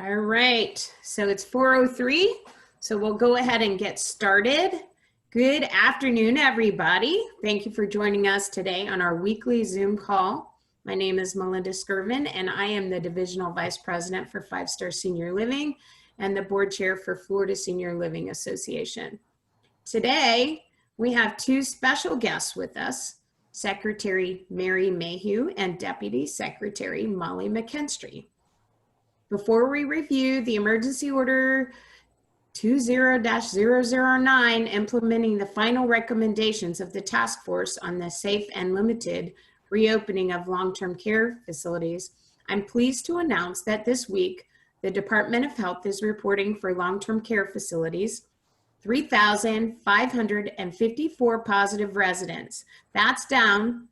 All right, so it's 4:03, so we'll go ahead and get started. Good afternoon, everybody. Thank you for joining us today on our weekly Zoom call. My name is Melinda Skirvin, and I am the Divisional Vice President for Five Star Senior Living and the Board Chair for Florida Senior Living Association. Today, we have two special guests with us, Secretary Mary Mayhew and Deputy Secretary Molly McKinstry. Before we review the emergency order 20-009 implementing the final recommendations of the task force on the safe and limited reopening of long-term care facilities, I'm pleased to announce that this week, the Department of Health is reporting for long-term care facilities 3,554 positive residents. That's down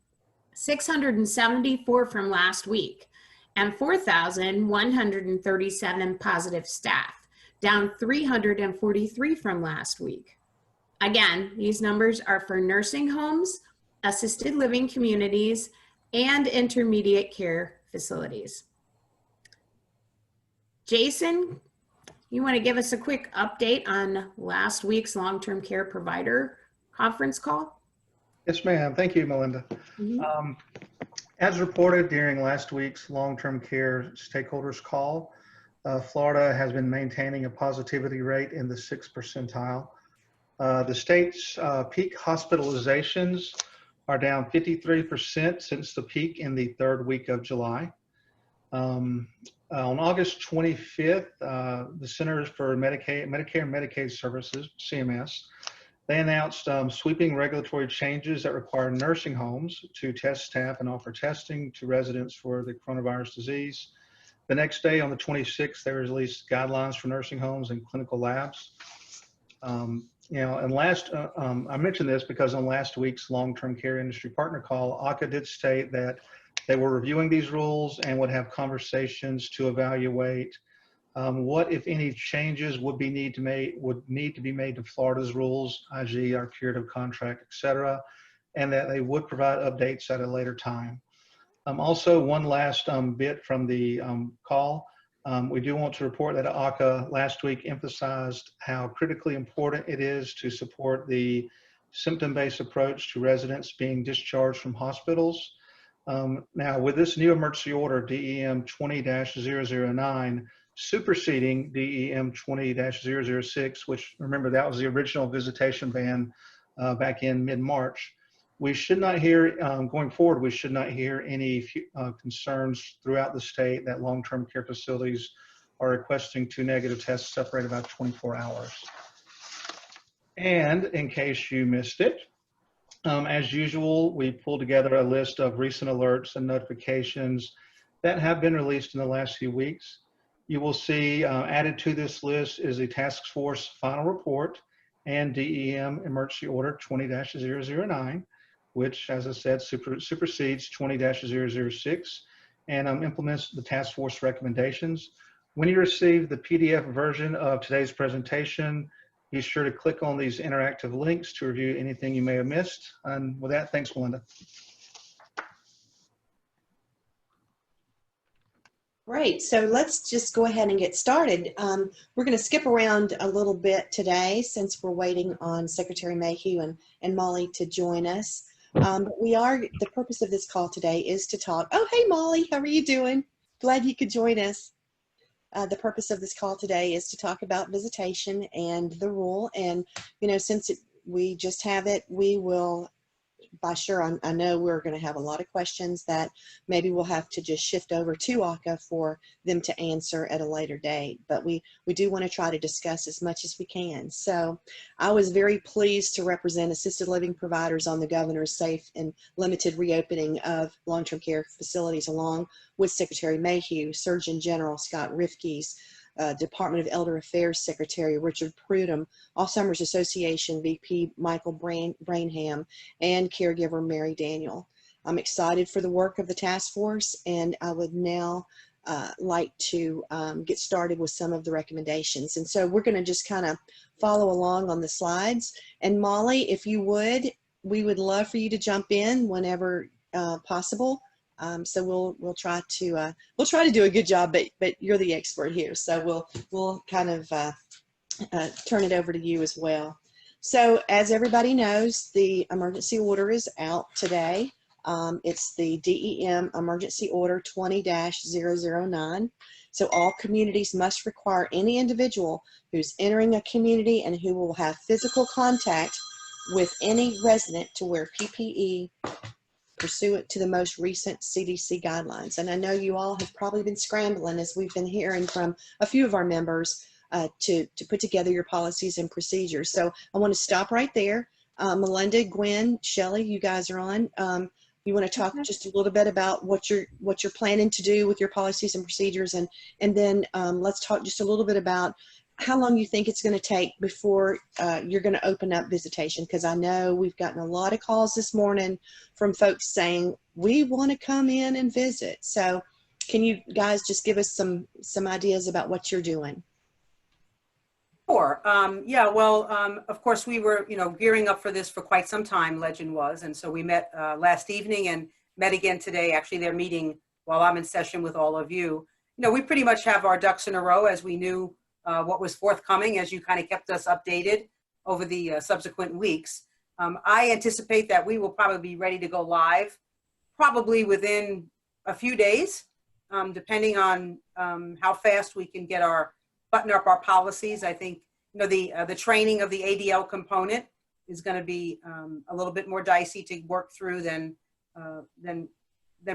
674 from last week, and 4,137 positive staff, down 343 from last week. Again, these numbers are for nursing homes, assisted living communities, and intermediate care facilities. Jason, you want to give us a quick update on last week's long-term care provider conference call? Yes, ma'am. Thank you, Melinda. As reported during last week's long-term care stakeholders call, Florida has been maintaining a positivity rate in the 6th percentile. The state's peak hospitalizations are down 53% since the peak in the 3rd week of July. On August 25th, the Centers for Medicare and Medicaid Services, CMS, they announced sweeping regulatory changes that require nursing homes to test staff and offer testing to residents for the coronavirus disease. The next day, on the 26th, they released guidelines for nursing homes and clinical labs. I mentioned this because on last week's long-term care industry partner call, AHCA did state that they were reviewing these rules and would have conversations to evaluate what, if any, changes would need to be made to Florida's rules, i.e. our curative contract, et cetera, and that they would provide updates at a later time. Also, one last bit from the call, we do want to report that AHCA last week emphasized how critically important it is to support the symptom-based approach to residents being discharged from hospitals. Now, with this new emergency order, DEM 20-009, superseding DEM 20-006, which, remember, that was the original visitation ban back in mid-March. We should not hear, going forward, we should not hear any concerns throughout the state that long-term care facilities are requesting 2 negative tests separated about 24 hours. And in case you missed it, as usual, we pulled together a list of recent alerts and notifications that have been released in the last few weeks. You will see added to this list is a task force final report and DEM emergency order 20-009, which, as I said, supersedes 20-006 and implements the task force recommendations. When you receive the PDF version of today's presentation, be sure to click on these interactive links to review anything you may have missed. And with that, thanks, Melinda. Great, so let's just go ahead and get started. We're going to skip around a little bit today since we're waiting on Secretary Mayhew and Molly to join us. But the purpose of this call today is to talk. Oh, hey, Molly, how are you doing? Glad you could join us. The purpose of this call today is to talk about visitation and the rule. And, you know, since we just have it, we will, I know we're going to have a lot of questions that maybe we'll have to just shift over to AHCA for them to answer at a later date. But we do want to try to discuss as much as we can. So I was very pleased to represent assisted living providers on the governor's safe and limited reopening of long-term care facilities, along with Secretary Mayhew, Surgeon General Scott Rifkes, Department of Elder Affairs Secretary Richard Prudhomme, Alzheimer's Association VP Michael Brainham, and caregiver Mary Daniel. I'm excited for the work of the task force, and I would now like to get started with some of the recommendations. And so we're going to just kind of follow along on the slides. And Molly, if you would, we would love for you to jump in whenever possible. So we'll try to do a good job, but you're the expert here, so we'll kind of turn it over to you as well. So as everybody knows, the emergency order is out today. It's the DEM Emergency Order 20-009. So all communities must require any individual who's entering a community and who will have physical contact with any resident to wear PPE pursuant to the most recent CDC guidelines. And I know you all have probably been scrambling, as we've been hearing from a few of our members, to put together your policies and procedures. So I want to stop right there. Melinda, Gwen, Shelley, you guys are on. You want to talk just a little bit about what you're planning to do with your policies and procedures, and then let's talk just a little bit about how long you think it's going to take before you're going to open up visitation, because I know we've gotten a lot of calls this morning from folks saying we want to come in and visit. So can you guys just give us some ideas about what you're doing? Sure. Yeah, well, of course, we were, gearing up for this for quite some time, Legend was. And so we met last evening and met again today. Actually, they're meeting while I'm in session with all of you. We pretty much have our ducks in a row, as we knew what was forthcoming, as you kind of kept us updated over the subsequent weeks. I anticipate that we will probably be ready to go live probably within a few days, depending on how fast we can button up our policies. I think, the training of the ADL component is going to be a little bit more dicey to work through than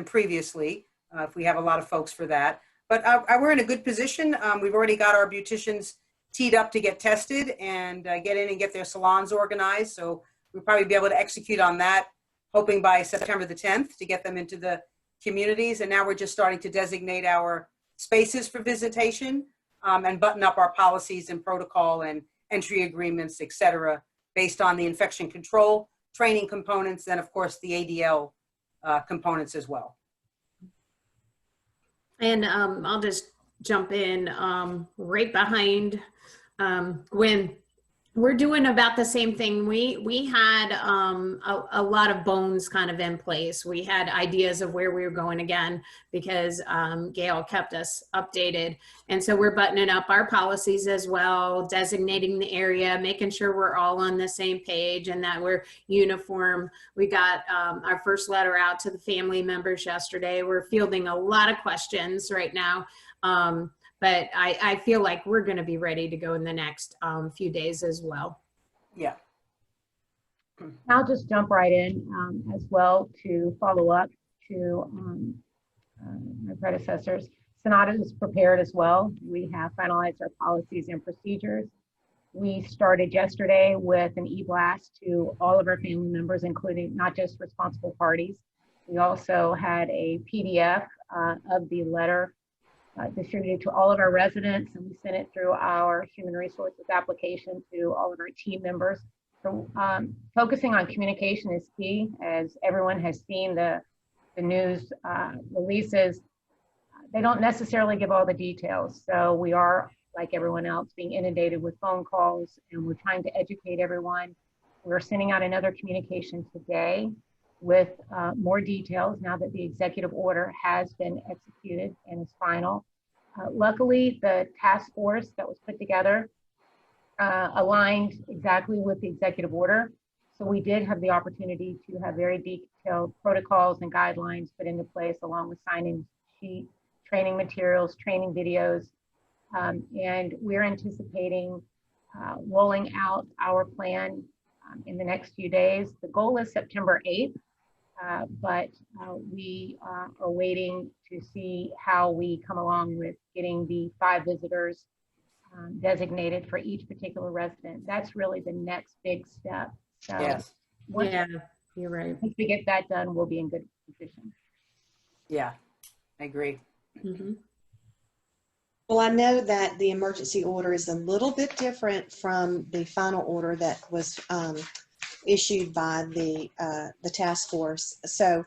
previously, if we have a lot of folks for that. But we're in a good position. We've already got our beauticians teed up to get tested and get in and get their salons organized. So we'll probably be able to execute on that, hoping by September the 10th to get them into the communities. And now we're just starting to designate our spaces for visitation, and button up our policies and protocol and entry agreements, et cetera, based on the infection control training components, and of course the ADL components as well. And I'll just jump in right behind Gwen. We're doing about the same thing. We had a lot of bones kind of in place. We had ideas of where we were going again, because Gail kept us updated. And so we're buttoning up our policies as well, designating the area, making sure we're all on the same page and that we're uniform. We got our first letter out to the family members yesterday. We're fielding a lot of questions right now. But I feel like we're going to be ready to go in the next few days as well. Yeah. I'll just jump right in as well to follow up to my predecessors. Sonata is prepared as well. We have finalized our policies and procedures. We started yesterday with an e-blast to all of our family members, including not just responsible parties. We also had a PDF of the letter distributed to all of our residents, and we sent it through our human resources application to all of our team members. So focusing on communication is key. As everyone has seen the news releases, they don't necessarily give all the details. So we are, like everyone else, being inundated with phone calls, and we're trying to educate everyone. We're sending out another communication today with more details now that the executive order has been executed and is final. Luckily, the task force that was put together aligned exactly with the executive order. So we did have the opportunity to have very detailed protocols and guidelines put into place, along with sign-in sheet, training materials, training videos. And we're anticipating rolling out our plan in the next few days. The goal is September 8th. But we are waiting to see how we come along with getting the 5 visitors designated for each particular resident. That's really the next big step. So Yes. Yeah, you're right. once we get that done, we'll be in good position. Yeah, I agree. Mm-hmm. Well, I know that the emergency order is a little bit different from the final order that was issued by the task force. So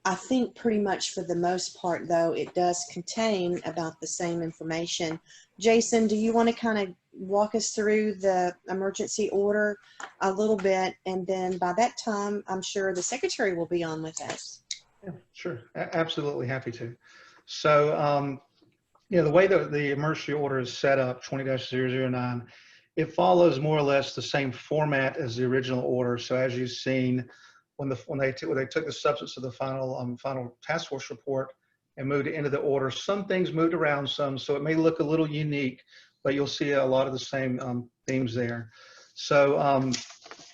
I think pretty much for the most part, though, it does contain about the same information. Jason, do you want to kind of walk us through the emergency order a little bit? And then by that time, I'm sure the secretary will be on with us. Yeah, sure. Absolutely happy to. So, the way that the emergency order is set up, 20-009, it follows more or less the same format as the original order. So as you've seen, when they took the substance of the final task force report and moved it into the order, some things moved around some, so it may look a little unique, but you'll see a lot of the same themes there. So,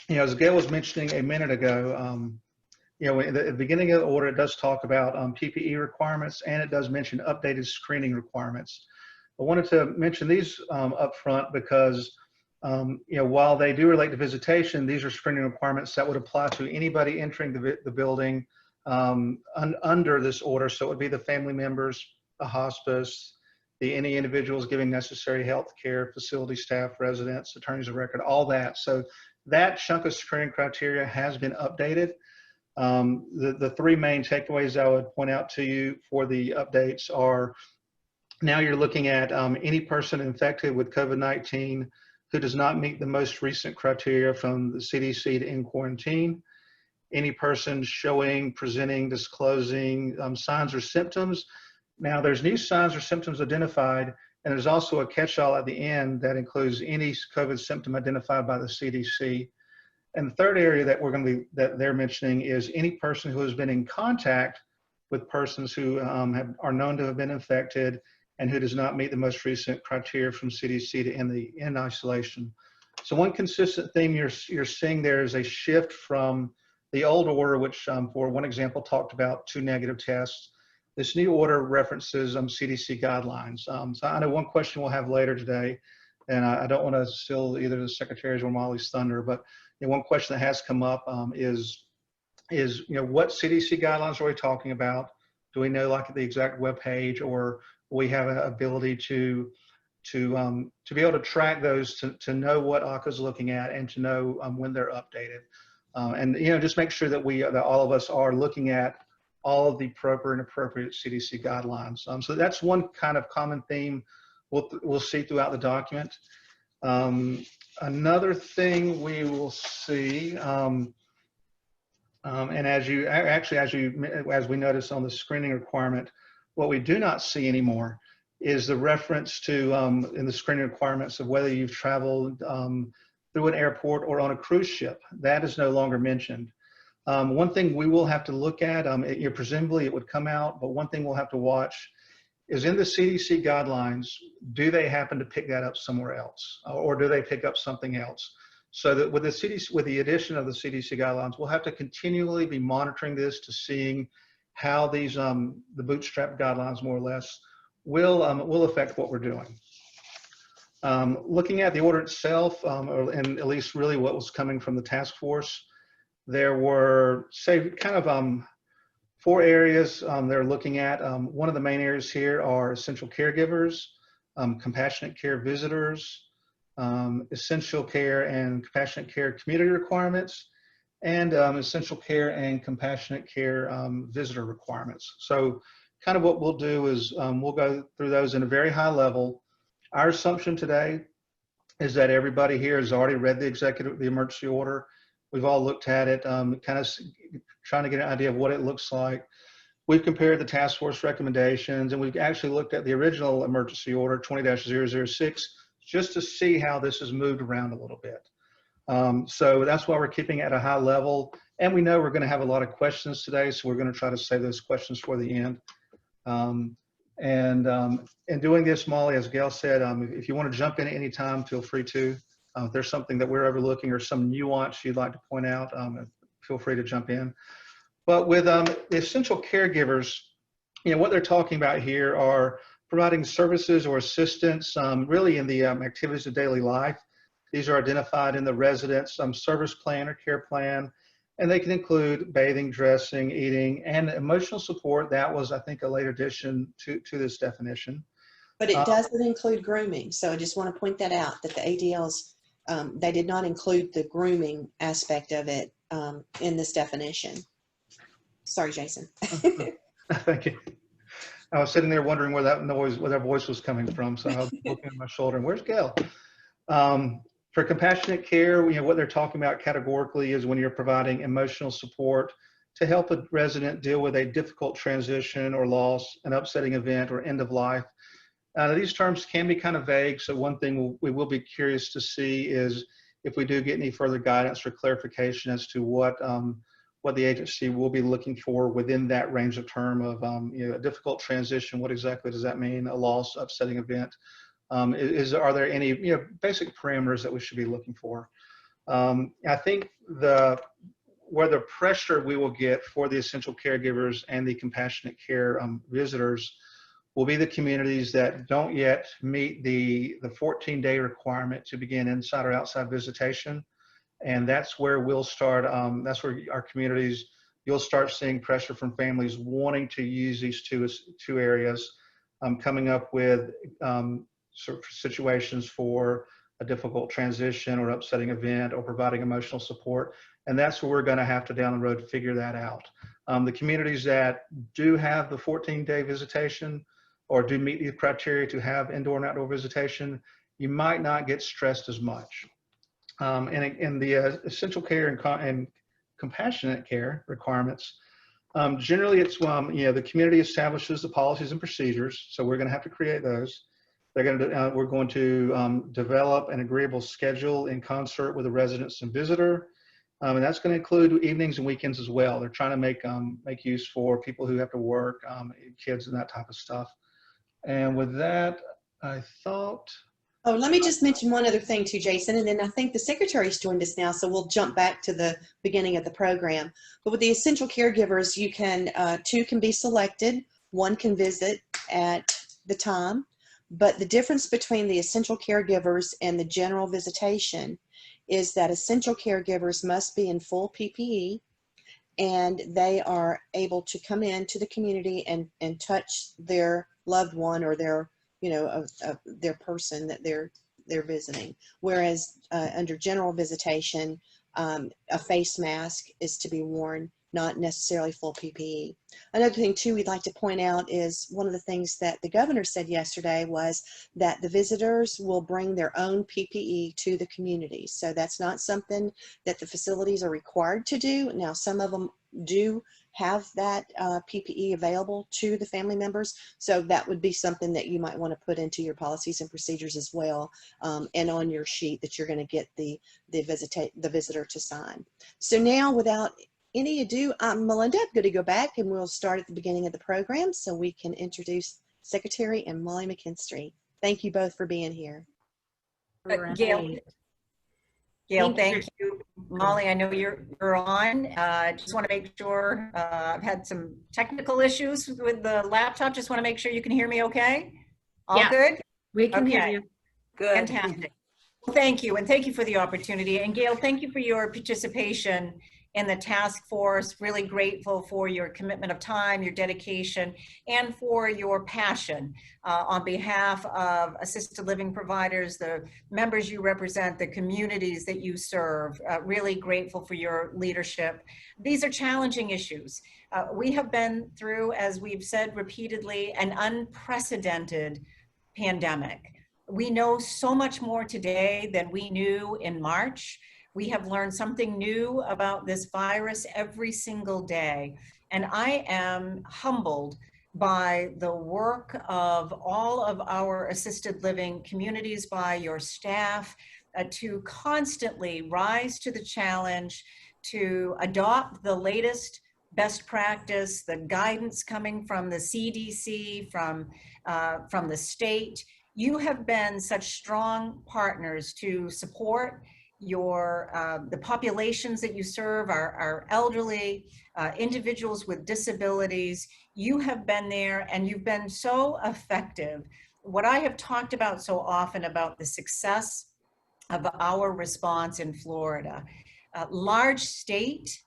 as Gail was mentioning a minute ago, at the beginning of the order, it does talk about PPE requirements, and it does mention updated screening requirements. I wanted to mention these up front because, while they do relate to visitation, these are screening requirements that would apply to anybody entering the building under this order. So it would be the family members, the hospice, any individuals giving necessary health care, facility staff, residents, attorneys of record, all that. So that chunk of screening criteria has been updated. The three main takeaways I would point out to you for the updates are, now you're looking at any person infected with COVID-19 who does not meet the most recent criteria from the CDC to in quarantine, any person showing, presenting, disclosing signs or symptoms. Now there's new signs or symptoms identified, and there's also a catch-all at the end that includes any COVID symptom identified by the CDC. And the third area that they're mentioning is any person who has been in contact with persons who are known to have been infected and who does not meet the most recent criteria from CDC to in isolation. So one consistent theme you're seeing there is a shift from the old order, which for one example talked about 2 negative tests. This new order references CDC guidelines. So I know one question we'll have later today, and I don't want to steal either the Secretary's or Molly's thunder, but one question that has come up is what CDC guidelines are we talking about? Do we know like the exact web page, or we have an ability to be able to track those to know what AHCA is looking at and to know when they're updated, and just make sure that that all of us are looking at all of the proper and appropriate CDC guidelines. So that's one kind of common theme we'll see throughout the document. Another thing we will see, and as we notice on the screening requirement, what we do not see anymore is the reference to in the screening requirements of whether you've traveled through an airport or on a cruise ship. That is no longer mentioned. One thing we will have to look at, presumably it would come out, but one thing we'll have to watch is in the CDC guidelines, do they happen to pick that up somewhere else, or do they pick up something else? So that with the addition of the CDC guidelines, we'll have to continually be monitoring this to seeing how these the bootstrap guidelines more or less will affect what we're doing. Looking at the order itself, and at least really what was coming from the task force, there were kind of 4 areas they're looking at. One of the main areas here are essential caregivers, compassionate care visitors, essential care and compassionate care community requirements, and essential care and compassionate care visitor requirements. So kind of what we'll do is we'll go through those in a very high level. Our assumption today is that everybody here has already read the emergency order. We've all looked at it, kind of trying to get an idea of what it looks like. We've compared the task force recommendations, and we've actually looked at the original emergency order 20-006 just to see how this has moved around a little bit. So that's why we're keeping it at a high level. And we know we're going to have a lot of questions today, so we're going to try to save those questions for the end. In doing this, Molly, as Gail said, if you want to jump in at any time, feel free to. If there's something that we're overlooking or some nuance you'd like to point out, feel free to jump in. But with the essential caregivers, what they're talking about here are providing services or assistance really in the activities of daily life. These are identified in the residence service plan or care plan, and they can include bathing, dressing, eating, and emotional support. That was, I think, a late addition to this definition. But it doesn't include grooming. So I just want to point that out, that the ADLs, they did not include the grooming aspect of it in this definition. Sorry, Jason. Thank you. I was sitting there wondering where that voice was coming from. So I was looking at my shoulder and where's Gail? For compassionate care, what they're talking about categorically is when you're providing emotional support to help a resident deal with a difficult transition or loss, an upsetting event, or end of life. These terms can be kind of vague, so one thing we will be curious to see is if we do get any further guidance or clarification as to what the agency will be looking for within that range of term of a difficult transition. What exactly does that mean? A loss, upsetting event. Are there any basic parameters that we should be looking for? I think where the pressure we will get for the essential caregivers and the compassionate care visitors will be the communities that don't yet meet the 14-day requirement to begin inside or outside visitation. And that's where we'll start, that's where our communities, you'll start seeing pressure from families wanting to use these two areas, coming up with sort of situations for a difficult transition or upsetting event or providing emotional support. And that's where we're going to have to down the road figure that out. The communities that do have the 14-day visitation or do meet the criteria to have indoor and outdoor visitation, you might not get stressed as much. And in the essential care and compassionate care requirements, generally it's, the community establishes the policies and procedures, so we're going to have to create those. We're going to develop an agreeable schedule in concert with the residents and visitor. And that's going to include evenings and weekends as well. They're trying to make use for people who have to work, kids and that type of stuff. And with that, I thought. Oh, let me just mention one other thing too, Jason, and then I think the secretary's joined us now, so we'll jump back to the beginning of the program. But with the essential caregivers, you can, two can be selected, one can visit at the time. But the difference between the essential caregivers and the general visitation is that essential caregivers must be in full PPE, and they are able to come into the community and touch their loved one or their, their person that they're visiting. Whereas under general visitation, a face mask is to be worn, not necessarily full PPE. Another thing too we'd like to point out is one of the things that the governor said yesterday was that the visitors will bring their own PPE to the community. So that's not something that the facilities are required to do. Now some of them do have that PPE available to the family members. So that would be something that you might want to put into your policies and procedures as well, and on your sheet that you're going to get the visitor to sign. So now, without any ado, Melinda, I'm going to go back and we'll start at the beginning of the program so we can introduce Secretary and Molly McKinstry. Thank you both for being here. Gail, thank you. Molly, I know you're on. Just want to make sure, I've had some technical issues with the laptop. Just want to make sure you can hear me okay? All good? We can hear you. Good. Fantastic. Well, thank you, and thank you for the opportunity. And Gail, thank you for your participation in the task force. Really grateful for your commitment of time, your dedication, and for your passion on behalf of assisted living providers, the members you represent, the communities that you serve. Really grateful for your leadership. These are challenging issues. We have been through, as we've said repeatedly, an unprecedented pandemic. We know so much more today than we knew in March. We have learned something new about this virus every single day. And I am humbled by the work of all of our assisted living communities, by your staff, to constantly rise to the challenge, to adopt the latest best practice, the guidance coming from the CDC, from the state. You have been such strong partners to support the populations that you serve, our elderly, individuals with disabilities. You have been there and you've been so effective. What I have talked about so often about the success of our response in Florida, large state,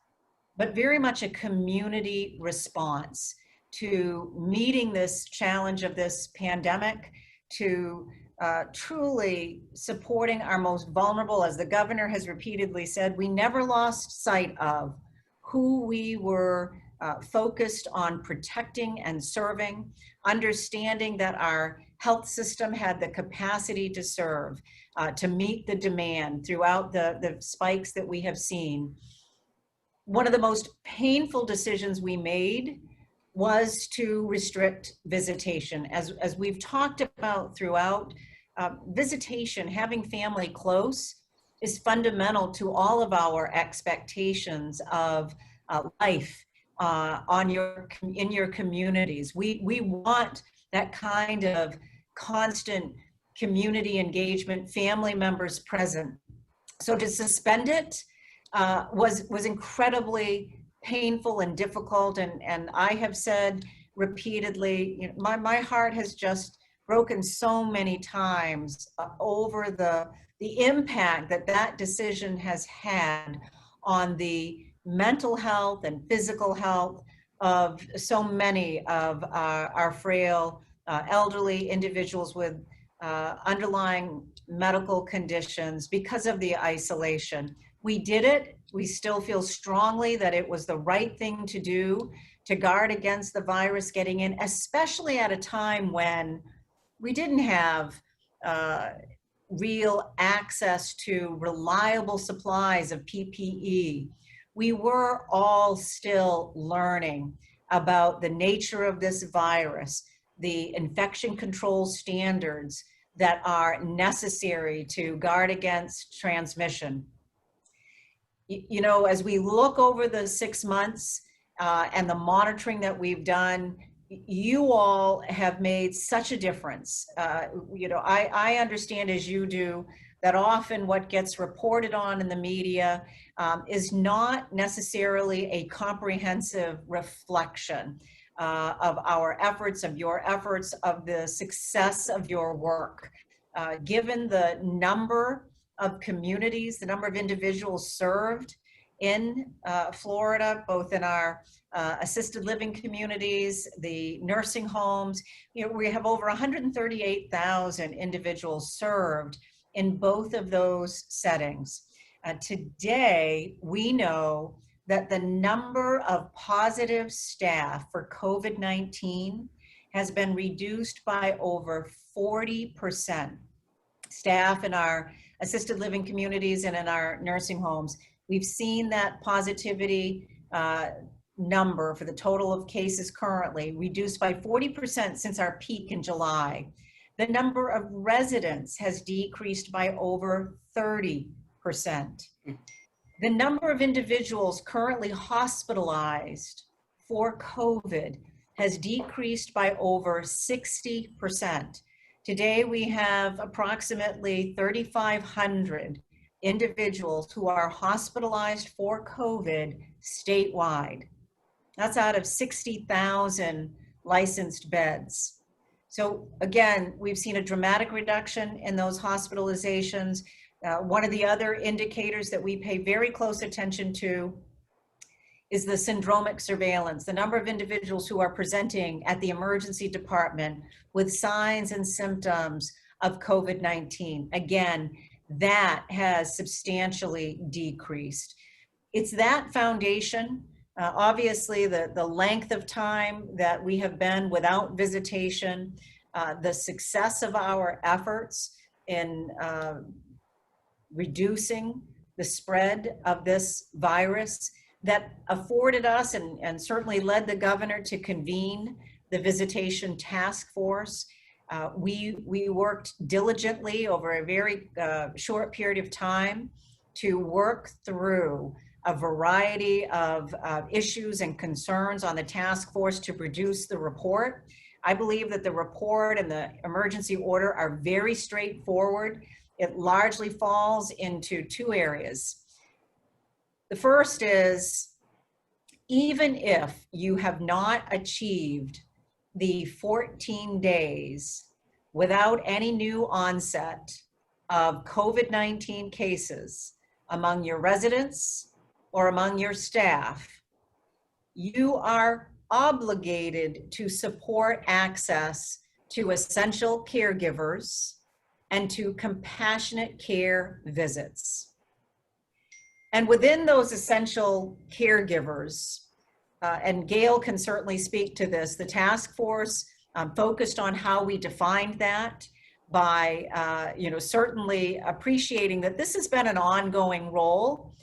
but very much a community response to meeting this challenge of this pandemic, to truly supporting our most vulnerable. As the governor has repeatedly said, we never lost sight of who we were focused on protecting and serving, understanding that our health system had the capacity to serve, to meet the demand throughout the spikes that we have seen. one of the most painful decisions we made was to restrict visitation. As we've talked about throughout, visitation, having family close, is fundamental to all of our expectations of life in your communities. We want that kind of constant community engagement, family members present. So to suspend it was incredibly painful and difficult. And I have said repeatedly, you know, my heart has just broken so many times over the impact that decision has had on the mental health and physical health of so many of our frail elderly individuals with underlying medical conditions because of the isolation. We did it. We still feel strongly that it was the right thing to do to guard against the virus getting in, especially at a time when we didn't have real access to reliable supplies of PPE. We were all still learning about the nature of this virus, the infection control standards that are necessary to guard against transmission. You know, as we look over the 6 months and the monitoring that we've done, you all have made such a difference. You know, I understand, as you do, that often what gets reported on in the media is not necessarily a comprehensive reflection of our efforts, of your efforts, of the success of your work. Given the number of communities, the number of individuals served in Florida, both in our assisted living communities, the nursing homes, you know, we have over 138,000 individuals served in both of those settings. Today, we know that the number of positive staff for COVID-19 has been reduced by over 40%. Staff in our assisted living communities and in our nursing homes, we've seen that positivity number for the total of cases currently reduced by 40% since our peak in July. The number of residents has decreased by over 30%. The number of individuals currently hospitalized for COVID has decreased by over 60%. Today, we have approximately 3,500 individuals who are hospitalized for COVID statewide. That's out of 60,000 licensed beds. So again, we've seen a dramatic reduction in those hospitalizations. One of the other indicators that we pay very close attention to is the syndromic surveillance, the number of individuals who are presenting at the emergency department with signs and symptoms of COVID-19. Again, that has substantially decreased. It's that foundation, obviously the length of time that we have been without visitation, the success of our efforts in reducing the spread of this virus that afforded us and certainly led the governor to convene the visitation task force. We worked diligently over a very short period of time to work through a variety of issues and concerns on the task force to produce the report. I believe that the report and the emergency order are very straightforward. It largely falls into two areas. The first is, even if you have not achieved the 14 days without any new onset of COVID-19 cases among your residents or among your staff, you are obligated to support access to essential caregivers and to compassionate care visits. And within those essential caregivers, and Gail can certainly speak to this, the task force focused on how we defined that by certainly appreciating that this has been an ongoing role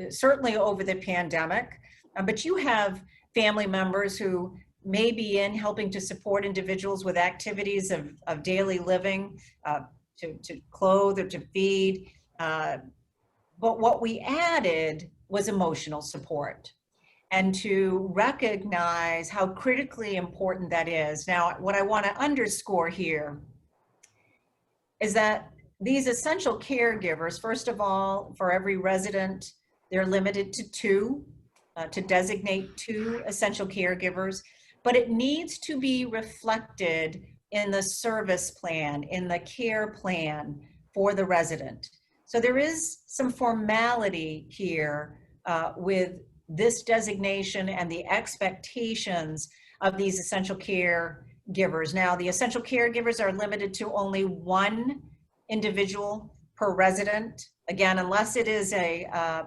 certainly over the pandemic, but you have family members who may be in helping to support individuals with activities of daily living, to clothe or to feed. But what we added was emotional support, and to recognize how critically important that is. Now, what I want to underscore here is that these essential caregivers, first of all, for every resident, they're limited to two, to designate 2 essential caregivers, but it needs to be reflected in the service plan, in the care plan for the resident. So there is some formality here with this designation and the expectations of these essential caregivers. Now, the essential caregivers are limited to only 1 individual per resident. Again, unless it is a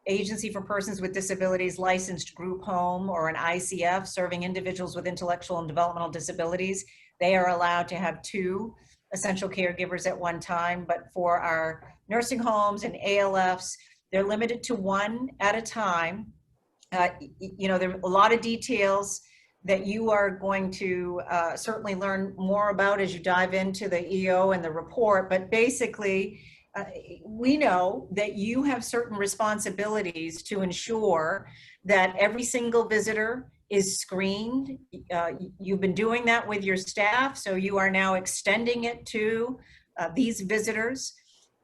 agency for persons with disabilities licensed group home or an ICF serving individuals with intellectual and developmental disabilities, they are allowed to have 2 essential caregivers at one time. But for our nursing homes and ALFs, they're limited to 1 at a time. You know, there are a lot of details that you are going to certainly learn more about as you dive into the EO and the report. But basically, we know that you have certain responsibilities to ensure that every single visitor is screened. You've been doing that with your staff, so you are now extending it to these visitors.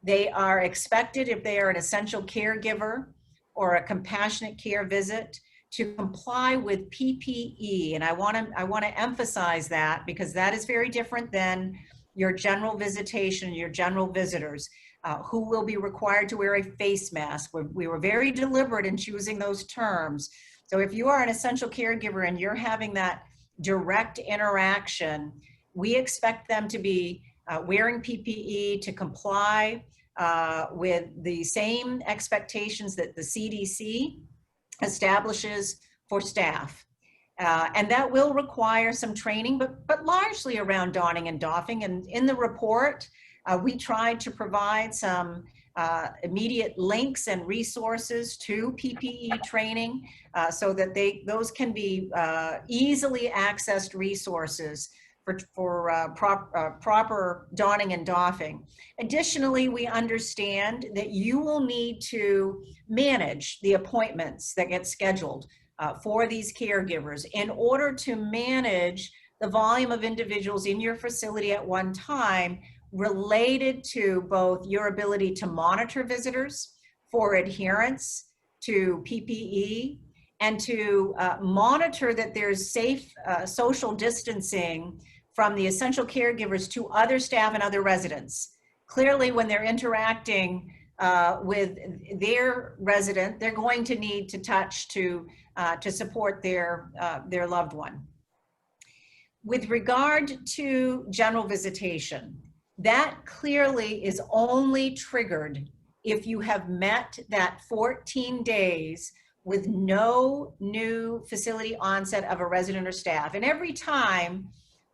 They are expected, if they are an essential caregiver or a compassionate care visit, to comply with PPE. And I want to emphasize that, because that is very different than your general visitation, your general visitors, who will be required to wear a face mask. We were very deliberate in choosing those terms. So if you are an essential caregiver and you're having that direct interaction, we expect them to be wearing PPE, to comply with the same expectations that the CDC establishes for staff. And that will require some training, but largely around donning and doffing. And in the report, we tried to provide some immediate links and resources to PPE training so that those can be easily accessed resources for proper donning and doffing. Additionally, we understand that you will need to manage the appointments that get scheduled for these caregivers in order to manage the volume of individuals in your facility at one time, related to both your ability to monitor visitors for adherence to PPE and to monitor that there's safe social distancing from the essential caregivers to other staff and other residents. Clearly, when they're interacting with their resident, they're going to need to touch to support their loved one. With regard to general visitation, that clearly is only triggered if you have met that 14 days with no new facility onset of a resident or staff. And every time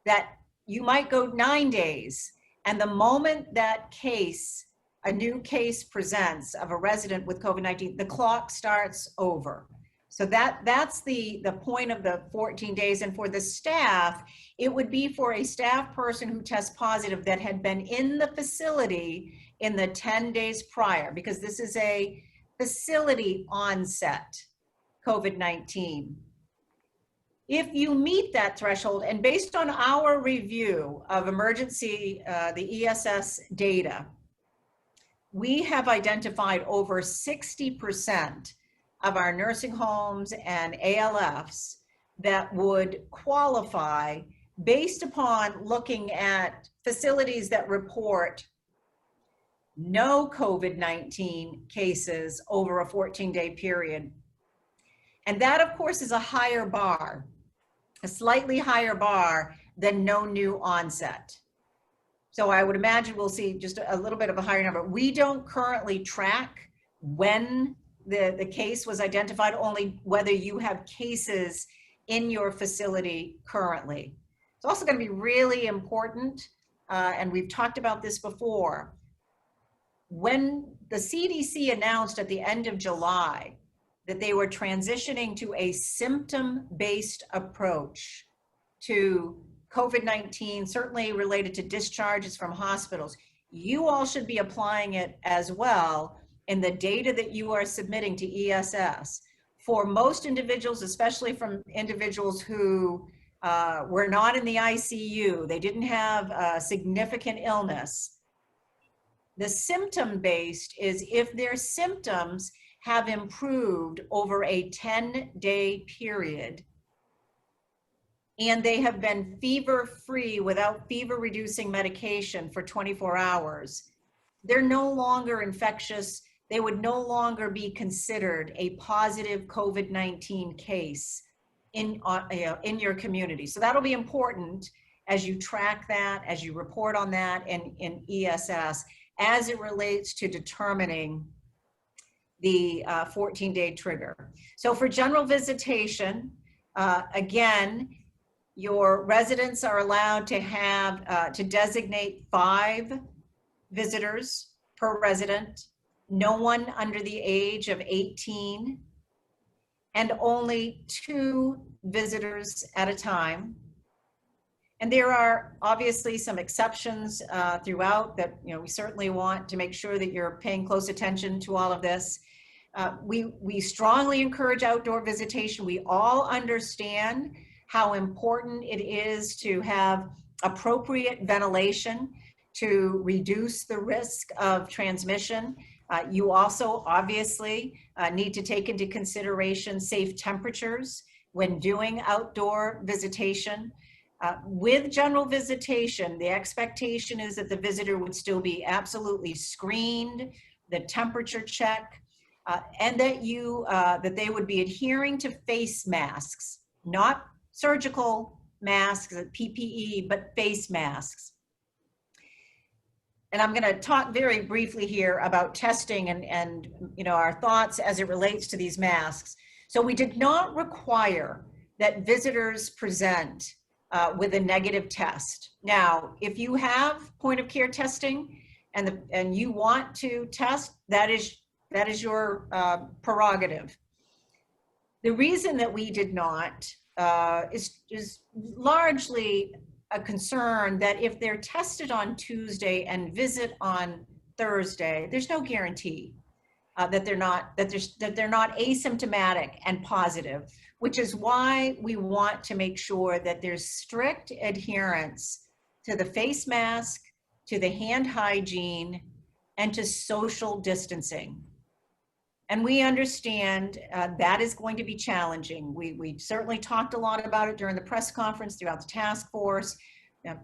that you might go 9 days, and the moment that a new case presents of a resident with COVID-19, the clock starts over. So that's the point of the 14 days. And for the staff, it would be for a staff person who tests positive that had been in the facility in the 10 days prior, because this is a facility onset COVID-19. If you meet that threshold, and based on our review of emergency, the ESS data, we have identified over 60% of our nursing homes and ALFs that would qualify based upon looking at facilities that report no COVID-19 cases over a 14-day period. And that, of course, is a higher bar, a slightly higher bar than no new onset. So I would imagine we'll see just a little bit of a higher number. We don't currently track when the case was identified, only whether you have cases in your facility currently. It's also going to be really important, and we've talked about this before. when the CDC announced at the end of July that they were transitioning to a symptom-based approach to COVID-19, certainly related to discharges from hospitals, you all should be applying it as well in the data that you are submitting to ESS. For most individuals, especially from individuals who were not in the ICU, they didn't have a significant illness. The symptom-based is if their symptoms have improved over a 10-day period and they have been fever-free without fever-reducing medication for 24 hours, they're no longer infectious. They would no longer be considered a positive COVID-19 case in your community. So that'll be important as you track that, as you report on that in ESS, as it relates to determining the 14-day trigger. So for general visitation, again, your residents are allowed to have, to designate 5 visitors per resident, no one under the age of 18, and only 2 visitors at a time. And there are obviously some exceptions throughout that, you know, we certainly want to make sure that you're paying close attention to all of this. We strongly encourage outdoor visitation. We all understand how important it is to have appropriate ventilation to reduce the risk of transmission. You also obviously need to take into consideration safe temperatures when doing outdoor visitation. With general visitation, the expectation is that the visitor would still be absolutely screened, the temperature check, and that they would be adhering to face masks, not surgical masks, PPE, but face masks. And I'm going to talk very briefly here about testing and you know, our thoughts as it relates to these masks. So we did not require that visitors present with a negative test. Now, if you have point of care testing and you want to test, that is your prerogative. The reason that we did not is largely a concern that if they're tested on Tuesday and visit on Thursday, there's no guarantee that they're not asymptomatic and positive, which is why we want to make sure that there's strict adherence to the face mask, to the hand hygiene, and to social distancing. And we understand that is going to be challenging. We certainly talked a lot about it during the press conference, throughout the task force.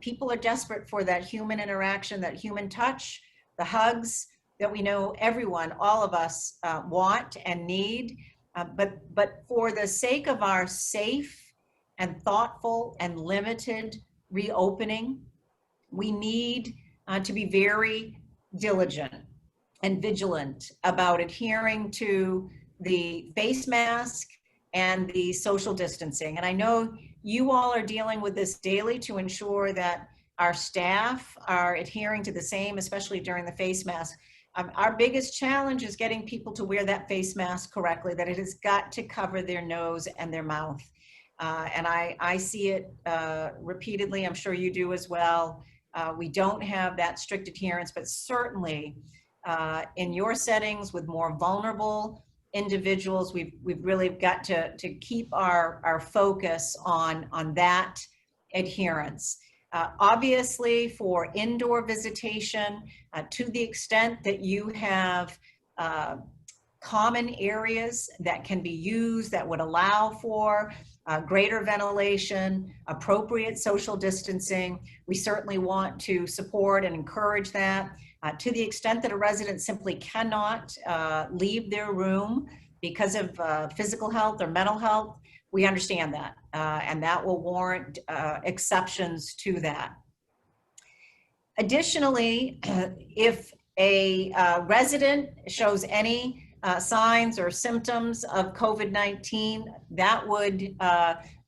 People are desperate for that human interaction, that human touch, the hugs that we know everyone, all of us want and need. But for the sake of our safe and thoughtful and limited reopening, we need to be very diligent and vigilant about adhering to the face mask and the social distancing. And I know you all are dealing with this daily to ensure that our staff are adhering to the same, especially during the face mask. Our biggest challenge is getting people to wear that face mask correctly, that it has got to cover their nose and their mouth. And I see it repeatedly, I'm sure you do as well. We don't have that strict adherence, but certainly in your settings with more vulnerable individuals, we've really got to keep our focus on that adherence. Obviously, for indoor visitation, to the extent that you have common areas that can be used that would allow for greater ventilation, appropriate social distancing, we certainly want to support and encourage that. To the extent that a resident simply cannot leave their room because of physical health or mental health, we understand that, and that will warrant exceptions to that. Additionally, if a resident shows any signs or symptoms of COVID-19, that would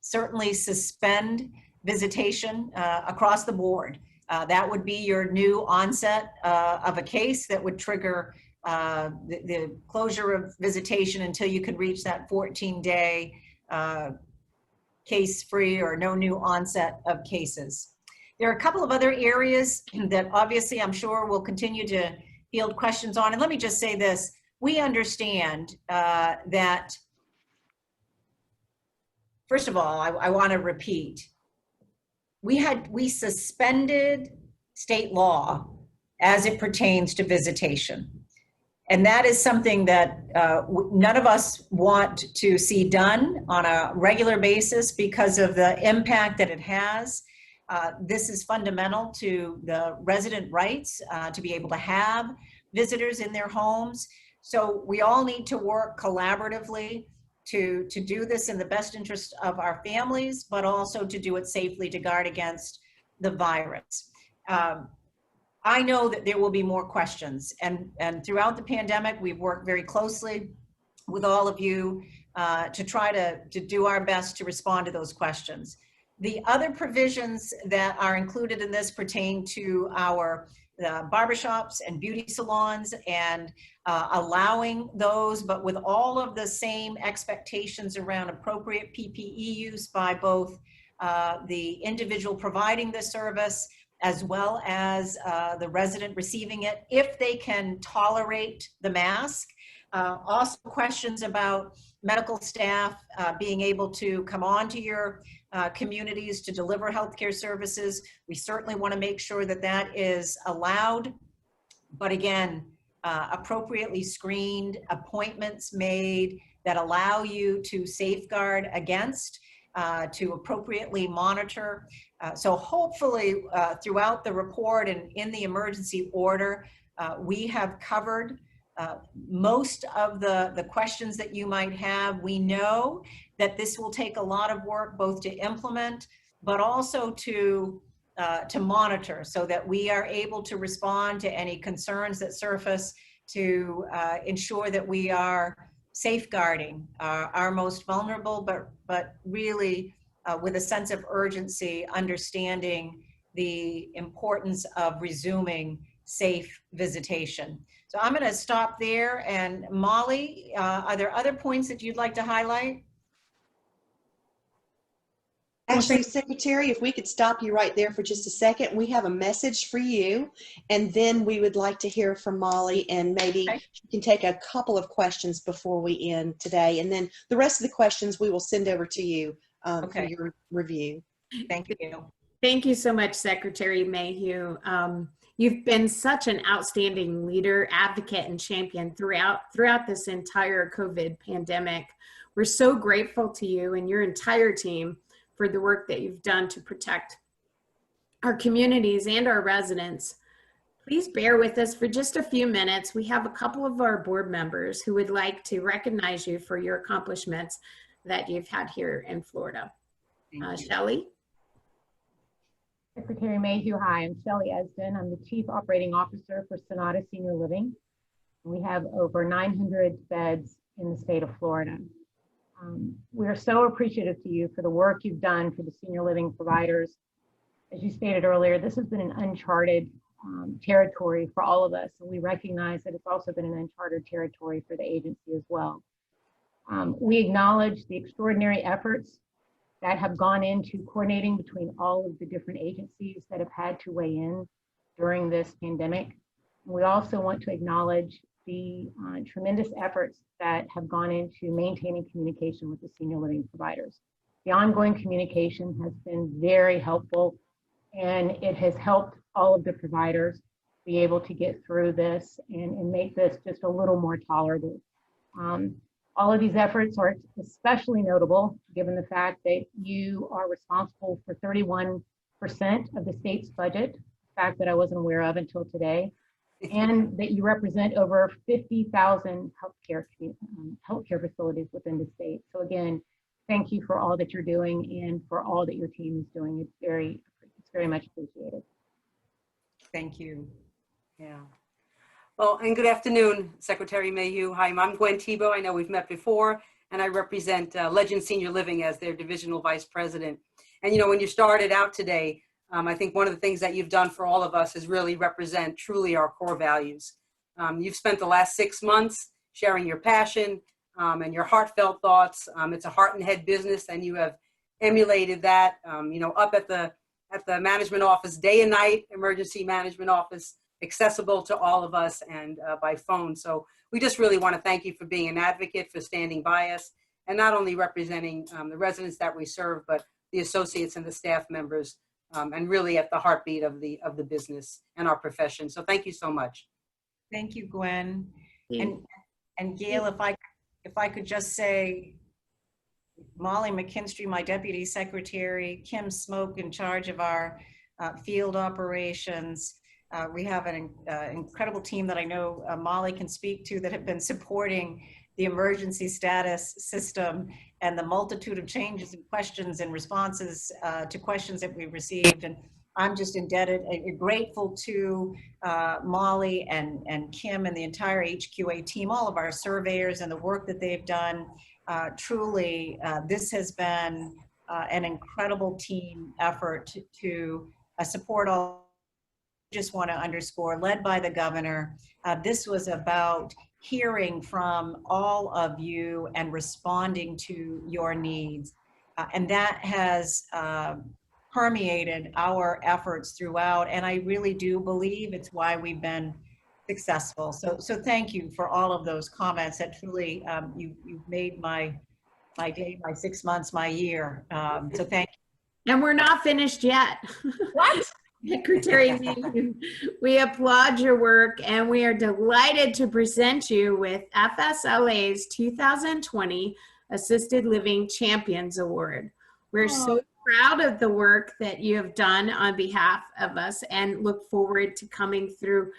certainly suspend visitation across the board. That would be your new onset of a case that would trigger the closure of visitation until you could reach that 14-day case-free or no new onset of cases. There are a couple of other areas that obviously I'm sure we'll continue to field questions on. And let me just say this, we understand that, first of all, I want to repeat, we suspended state law as it pertains to visitation. And that is something that none of us want to see done on a regular basis because of the impact that it has. This is fundamental to the resident rights to be able to have visitors in their homes. So we all need to work collaboratively to do this in the best interest of our families, but also to do it safely to guard against the virus. I know that there will be more questions, and throughout the pandemic, we've worked very closely with all of you to try to do our best to respond to those questions. The other provisions that are included in this pertain to our barbershops and beauty salons and allowing those, but with all of the same expectations around appropriate PPE use by both the individual providing the service as well as the resident receiving it, if they can tolerate the mask. Also questions about medical staff being able to come on to your communities to deliver healthcare services. We certainly want to make sure that that is allowed, but again, appropriately screened, appointments made that allow you to safeguard against, to appropriately monitor. So hopefully throughout the report and in the emergency order, we have covered most of the questions that you might have. We know that this will take a lot of work both to implement, but also to monitor so that we are able to respond to any concerns that surface to ensure that we are safeguarding our most vulnerable, but really with a sense of urgency, understanding the importance of resuming safe visitation. So I'm going to stop there. And Molly, are there other points that you'd like to highlight? Actually, Secretary, if we could stop you right there for just a second, we have a message for you, and then we would like to hear from Molly, and maybe you can take a couple of questions before we end today, and then the rest of the questions we will send over to you for your review. Thank you. Thank you so much, Secretary Mayhew. You've been such an outstanding leader, advocate, and champion throughout this entire COVID pandemic. We're so grateful to you and your entire team for the work that you've done to protect our communities and our residents. Please bear with us for just a few minutes. We have a couple of our board members who would like to recognize you for your accomplishments that you've had here in Florida. Shelley? Secretary Mayhew, hi, I'm Shelley Esden. I'm the Chief Operating Officer for Sonata Senior Living. We have over 900 beds in the state of Florida. We're so appreciative to you for the work you've done for the senior living providers. As you stated earlier, this has been an uncharted territory for all of us, and we recognize that it's also been an uncharted territory for the agency as well. We acknowledge the extraordinary efforts that have gone into coordinating between all of the different agencies that have had to weigh in during this pandemic. We also want to acknowledge the tremendous efforts that have gone into maintaining communication with the senior living providers. The ongoing communication has been very helpful, and it has helped all of the providers be able to get through this and make this just a little more tolerable. All of these efforts are especially notable given the fact that you are responsible for 31% of the state's budget, a fact that I wasn't aware of until today, and that you represent over 50,000 healthcare facilities within the state. So again, thank you for all that you're doing and for all that your team is doing. It's very much appreciated. Thank you. Yeah. Well, and good afternoon, Secretary Mayhew. Hi, I'm Gwen Tebow. I know we've met before, and I represent Legend Senior Living as their divisional vice president. And you know, when you started out today, I think one of the things that you've done for all of us is really represent truly our core values. You've spent the last 6 months sharing your passion and your heartfelt thoughts. It's a heart and head business, and you have emulated that, up at the management office, day and night, emergency management office, accessible to all of us and by phone. So we just really want to thank you for being an advocate, for standing by us, and not only representing the residents that we serve, but the associates and the staff members, and really at the heartbeat of the business and our profession. So thank you so much. Thank you, Gwen. Yeah. And Gail, if I could just say, Molly McKinstry, my deputy secretary, Kim Smoke in charge of our field operations. We have an incredible team that I know Molly can speak to that have been supporting the emergency status system and the multitude of changes and questions and responses to questions that we've received. And I'm just indebted and grateful to Molly and Kim and the entire HQA team, all of our surveyors and the work that they've done. Truly, this has been an incredible team effort to support all. Just want to underscore, led by the governor, this was about hearing from all of you and responding to your needs. And that has permeated our efforts throughout. And I really do believe it's why we've been successful. So thank you for all of those comments. That truly, you've made my day, my 6 months, my year. So thank you. And we're not finished yet. What? Secretary Mayhew, we applaud your work, and we are delighted to present you with FSLA's 2020 Assisted Living Champions Award. We're so proud of the work that you have done on behalf of us and look forward to coming through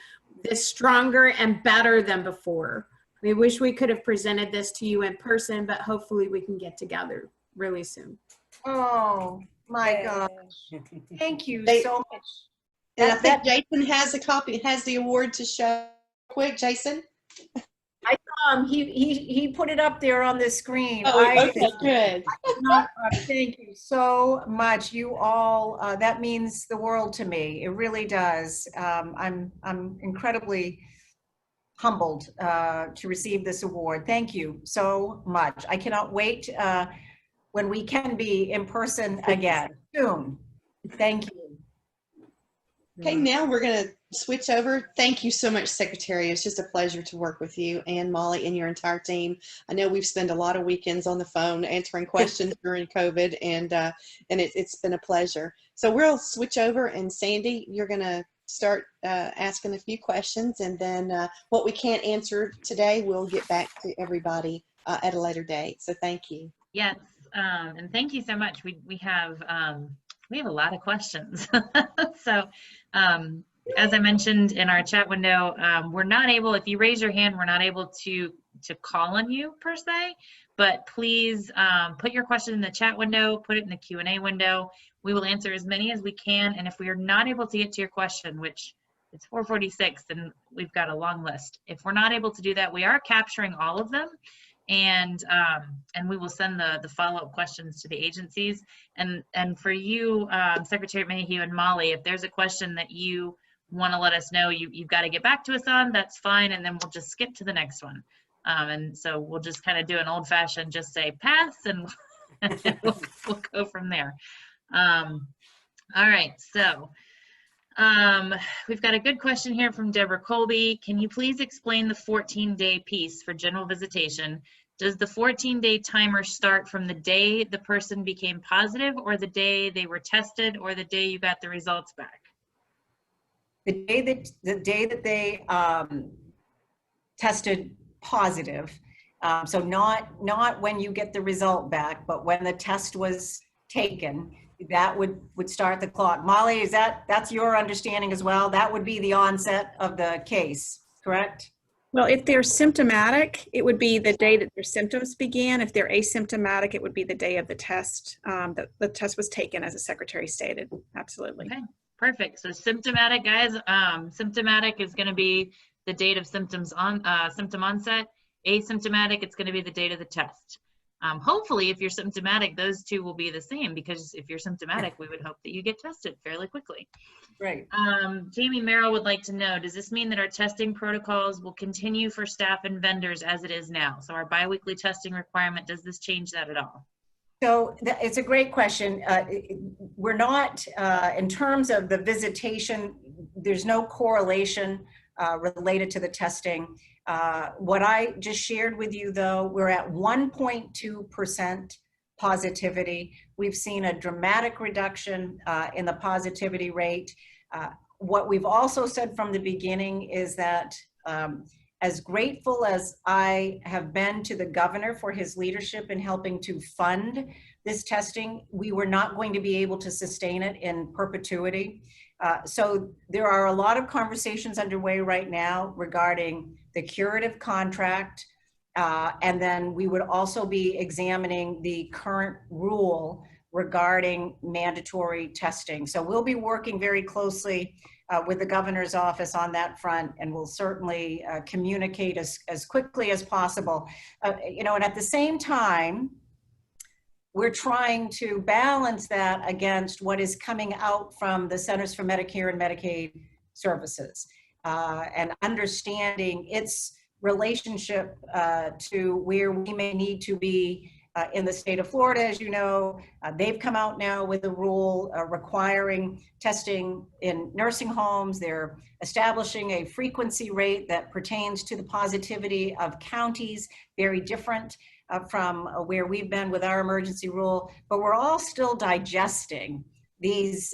this stronger and better than before. We wish we could have presented this to you in person, but hopefully we can get together really soon. Oh my gosh. Thank you so much. And I think Jason has a copy, has the award to show. Quick, Jason. He put it up there on the screen. Oh, okay, good. Thank you so much. You all, that means the world to me. It really does. I'm incredibly humbled to receive this award. Thank you so much. I cannot wait when we can be in person again soon. Thank you. Okay, now we're going to switch over. Thank you so much, Secretary. It's just a pleasure to work with you and Molly and your entire team. I know we've spent a lot of weekends on the phone answering questions during COVID, and it's been a pleasure. So we'll switch over, and Sandy, you're going to start asking a few questions, and then what we can't answer today, we'll get back to everybody at a later date. So thank you. Yes, and thank you so much. We have a lot of questions. So as I mentioned in our chat window, we're not able, if you raise your hand, we're not able to call on you per se, but please put your question in the chat window, put it in the Q&A window. We will answer as many as we can. And if we are not able to get to your question, which it's 4:46 and we've got a long list, if we're not able to do that, we are capturing all of them. And we will send the follow-up questions to the agencies. And for you, Secretary Mayhew and Molly, if there's a question that you want to let us know you've got to get back to us on, that's fine, and then we'll just skip to the next one. And so we'll just kind of do an old-fashioned, just say pass, and we'll go from there. All right, so we've got a good question here from Deborah Colby. Can you please explain the 14-day piece for general visitation? Does the 14-day timer start from the day the person became positive, or the day they were tested, or the day you got the results back? The day that they tested positive. So not when you get the result back, but when the test was taken, that would start the clock. Molly, that's your understanding as well? That would be the onset of the case, correct? Well, if they're symptomatic, it would be the day that their symptoms began. If they're asymptomatic, it would be the day of the test. The test was taken, as the secretary stated. Absolutely. Okay, perfect. So symptomatic, guys, symptomatic is going to be the date of symptom onset. Asymptomatic, it's going to be the date of the test. Hopefully, if you're symptomatic, those two will be the same, because if you're symptomatic, we would hope that you get tested fairly quickly. Right. Jamie Merrill would like to know, does this mean that our testing protocols will continue for staff and vendors as it is now? So our biweekly testing requirement, does this change that at all? So it's a great question. We're not, in terms of the visitation, there's no correlation related to the testing. What I just shared with you, though, we're at 1.2% positivity. We've seen a dramatic reduction in the positivity rate. What we've also said from the beginning is that as grateful as I have been to the governor for his leadership in helping to fund this testing, we were not going to be able to sustain it in perpetuity. So there are a lot of conversations underway right now regarding the curative contract, and then we would also be examining the current rule regarding mandatory testing. So we'll be working very closely with the governor's office on that front, and we'll certainly communicate as quickly as possible. And at the same time, we're trying to balance that against what is coming out from the Centers for Medicare and Medicaid Services, and understanding its relationship to where we may need to be in the state of Florida. As you know, they've come out now with a rule requiring testing in nursing homes. They're establishing a frequency rate that pertains to the positivity of counties, very different from where we've been with our emergency rule. But we're all still digesting these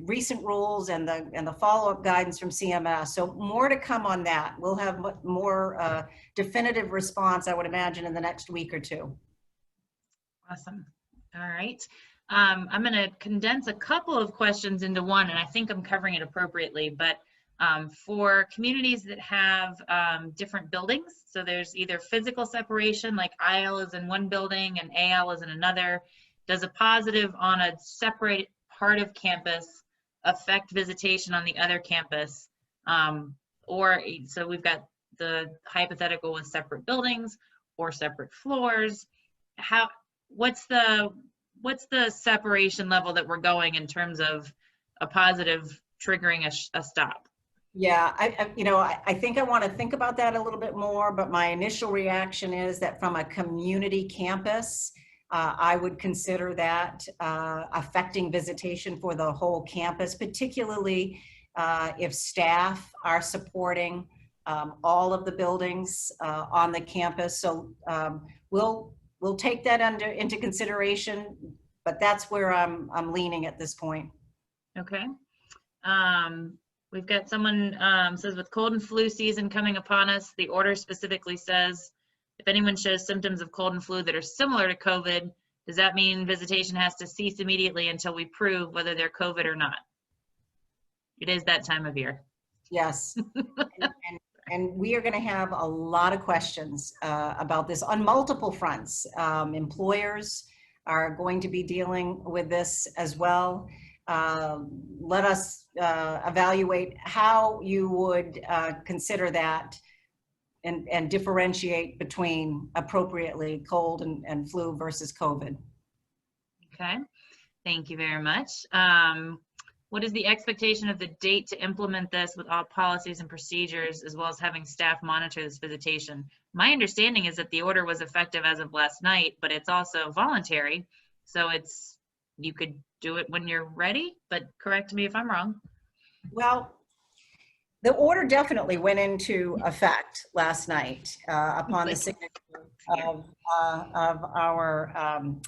recent rules and the follow-up guidance from CMS. So more to come on that. We'll have more definitive response, I would imagine, in the next week or two. Awesome. All right. I'm going to condense a couple of questions into one, and I think I'm covering it appropriately. But for communities that have different buildings, so there's either physical separation, like IL is in one building and AL is in another, does a positive on a separate part of campus affect visitation on the other campus? Or so we've got the hypothetical with separate buildings or separate floors. What's the separation level that we're going in terms of a positive triggering a stop? Yeah, I think I want to think about that a little bit more, but my initial reaction is that from a community campus, I would consider that affecting visitation for the whole campus, particularly if staff are supporting all of the buildings on the campus. So we'll take that into consideration, but that's where I'm leaning at this point. Okay. We've got someone says, with cold and flu season coming upon us, the order specifically says, if anyone shows symptoms of cold and flu that are similar to COVID, does that mean visitation has to cease immediately until we prove whether they're COVID or not? It is that time of year. Yes. And we are going to have a lot of questions about this on multiple fronts. Employers are going to be dealing with this as well. Let us evaluate how you would consider that and differentiate between appropriately cold and flu versus COVID. Okay, thank you very much. What is the expectation of the date to implement this with all policies and procedures, as well as having staff monitor this visitation? My understanding is that the order was effective as of last night, but it's also voluntary. So you could do it when you're ready, but correct me if I'm wrong. Well, the order definitely went into effect last night upon the signature of our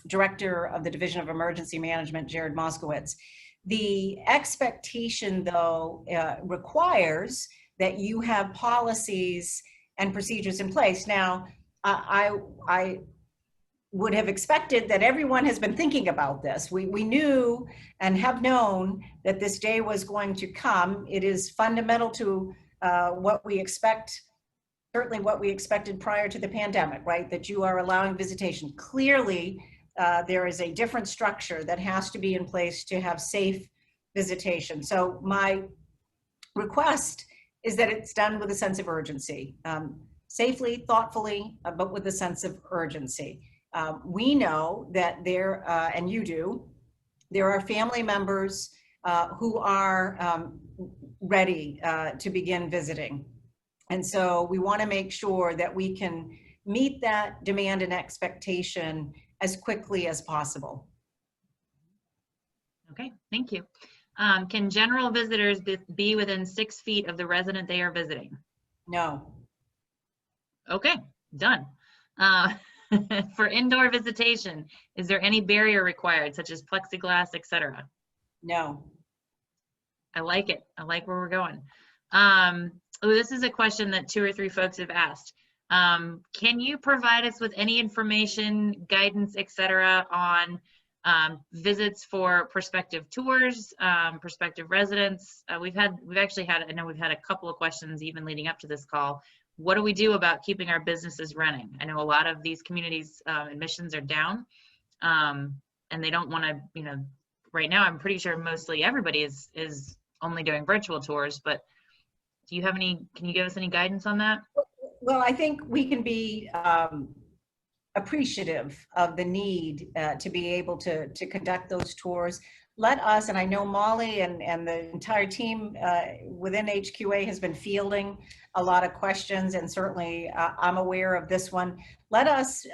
director of the Division of Emergency Management, Jared Moskowitz. The expectation, though, requires that you have policies and procedures in place. Now, I would have expected that everyone has been thinking about this. We knew and have known that this day was going to come. It is fundamental to what we expect, certainly what we expected prior to the pandemic, right? That you are allowing visitation. Clearly, there is a different structure that has to be in place to have safe visitation. So my request is that it's done with a sense of urgency, safely, thoughtfully, but with a sense of urgency. We know that there, and you do, there are family members who are ready to begin visiting. And so we want to make sure that we can meet that demand and expectation as quickly as possible. Okay, thank you. Can general visitors be within 6 feet of the resident they are visiting? No. Okay, done. For indoor visitation, is there any barrier required, such as plexiglass, etc.? No. I like it. I like where we're going. This is a question that 2 or 3 folks have asked. Can you provide us with any information, guidance, etc., on visits for prospective tours, prospective residents? We've actually had, I know we've had a couple of questions even leading up to this call. What do we do about keeping our businesses running? I know a lot of these communities' admissions are down, and they don't want to, you know, right now I'm pretty sure mostly everybody is only doing virtual tours, but do you have any, can you give us any guidance on that? Well, I think we can be appreciative of the need to be able to conduct those tours. Let us, and I know Molly and the entire team within HQA has been fielding a lot of questions, and certainly I'm aware of this one. Let us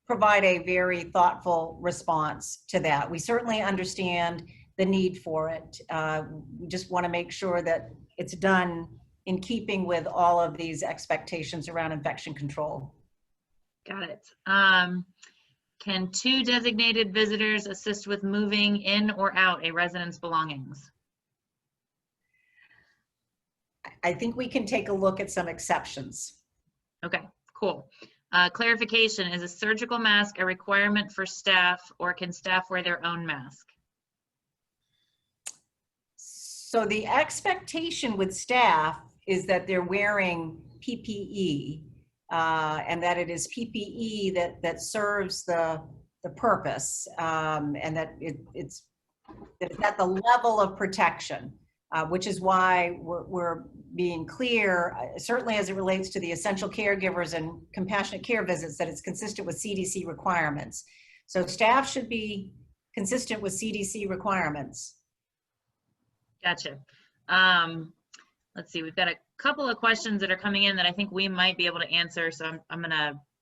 provide a very thoughtful response to that. We certainly understand the need for it. We just want to make sure that it's done in keeping with all of these expectations around infection control. Got it. Can 2 designated visitors assist with moving in or out a resident's belongings? I think we can take a look at some exceptions. Okay, cool. Clarification, is a surgical mask a requirement for staff, or can staff wear their own mask? So the expectation with staff is that they're wearing PPE, and that it is PPE that serves the purpose, and that it's at the level of protection, which is why we're being clear, certainly as it relates to the essential caregivers and compassionate care visits, that it's consistent with CDC requirements. So staff should be consistent with CDC requirements. Gotcha. Let's see, we've got a couple of questions that are coming in that I think we might be able to answer. So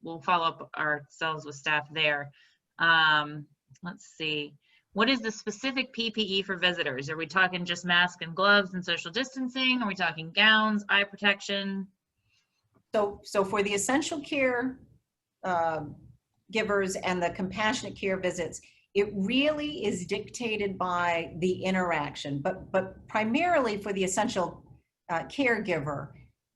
we'll follow up ourselves with staff there. Let's see. What is the specific PPE for visitors? Are we talking just masks and gloves and social distancing? Are we talking gowns, eye protection? So for the essential care givers and the compassionate care visits, it really is dictated by the interaction, but primarily for the essential caregiver,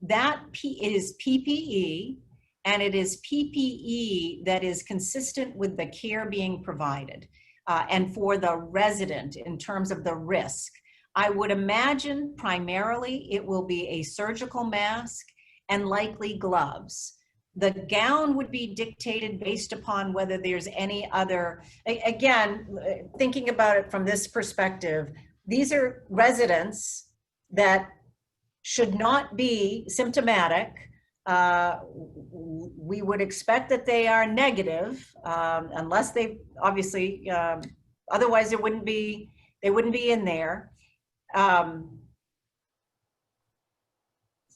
it is PPE, and it is PPE that is consistent with the care being provided. And for the resident, in terms of the risk, I would imagine primarily it will be a surgical mask and likely gloves. The gown would be dictated based upon whether there's any other, again, thinking about it from this perspective, these are residents that should not be symptomatic. We would expect that they are negative, unless they obviously, otherwise they wouldn't be in there.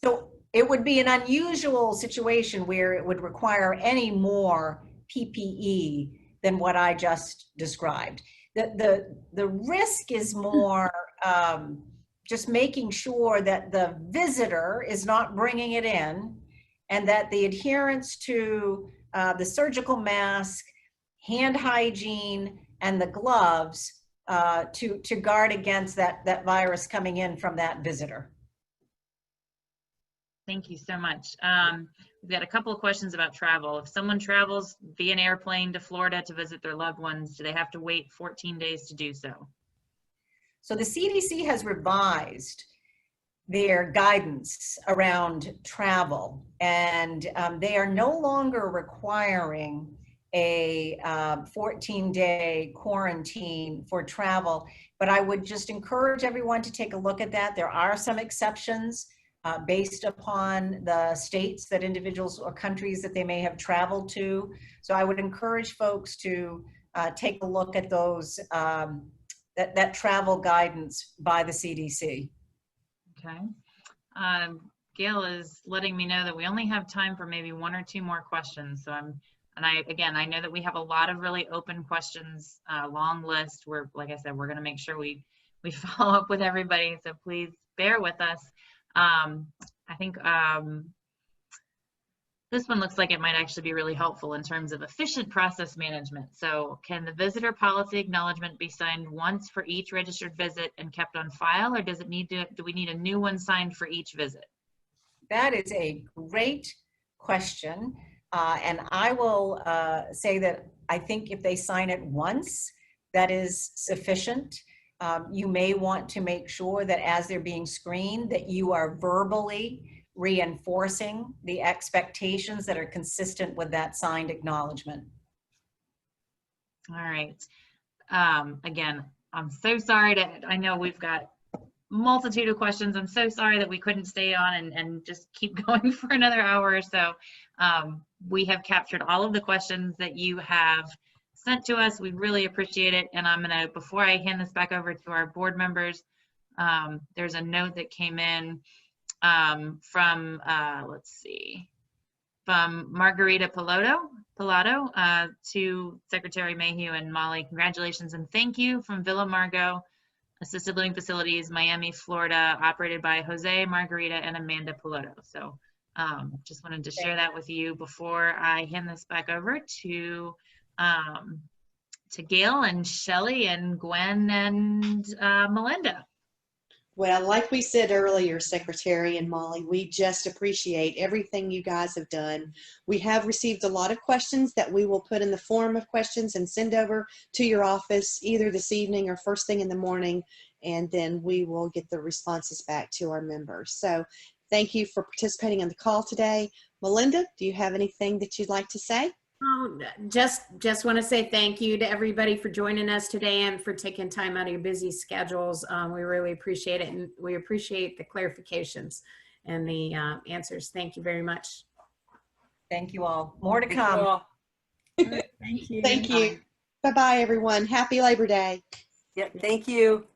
So it would be an unusual situation where it would require any more PPE than what I just described. The risk is more just making sure that the visitor is not bringing it in, and that the adherence to the surgical mask, hand hygiene, and the gloves to guard against that virus coming in from that visitor. Thank you so much. We've got a couple of questions about travel. If someone travels via an airplane to Florida to visit their loved ones, do they have to wait 14 days to do so? So the CDC has revised their guidance around travel, and they are no longer requiring a 14-day quarantine for travel, but I would just encourage everyone to take a look at that. There are some exceptions based upon the states that individuals or countries that they may have traveled to. So I would encourage folks to take a look at those, that travel guidance by the CDC. Okay. Gail is letting me know that we only have time for maybe 1 or 2 more questions. So I know that we have a lot of really open questions, long list. Like I said, we're going to make sure we follow up with everybody. So please bear with us. I think this one looks like it might actually be really helpful in terms of efficient process management. So can the visitor policy acknowledgement be signed once for each registered visit and kept on file, or do we need a new one signed for each visit? That is a great question. And I will say that I think if they sign it once, that is sufficient. You may want to make sure that as they're being screened, that you are verbally reinforcing the expectations that are consistent with that signed acknowledgement. All right. Again, I'm so sorry I know we've got multitude of questions. I'm so sorry that we couldn't stay on and just keep going for another hour or so. We have captured all of the questions that you have sent to us. We really appreciate it. And I'm gonna, before I hand this back over to our board members, there's a note that came in from, let's see, from Margarita Pilato to Secretary Mayhew and Molly. Congratulations and thank you from Villa Margot Assisted Living Facilities, Miami, Florida, operated by Jose, Margarita, and Amanda Piloto. So just wanted to share that with you before I hand this back over to Gail and Shelley and Gwen and Melinda. Well, like we said earlier, Secretary and Molly, we just appreciate everything you guys have done. We have received a lot of questions that we will put in the form of questions and send over to your office either this evening or first thing in the morning, and then we will get the responses back to our members. So thank you for participating in the call today. Melinda, do you have anything that you'd like to say? Oh, just want to say thank you to everybody for joining us today and for taking time out of your busy schedules. We really appreciate it, and we appreciate the clarifications and the answers. Thank you very much. Thank you all. More to Thank you come. all. Thank you. Thank you. Bye-bye, everyone. Happy Labor Day. Yep, thank you.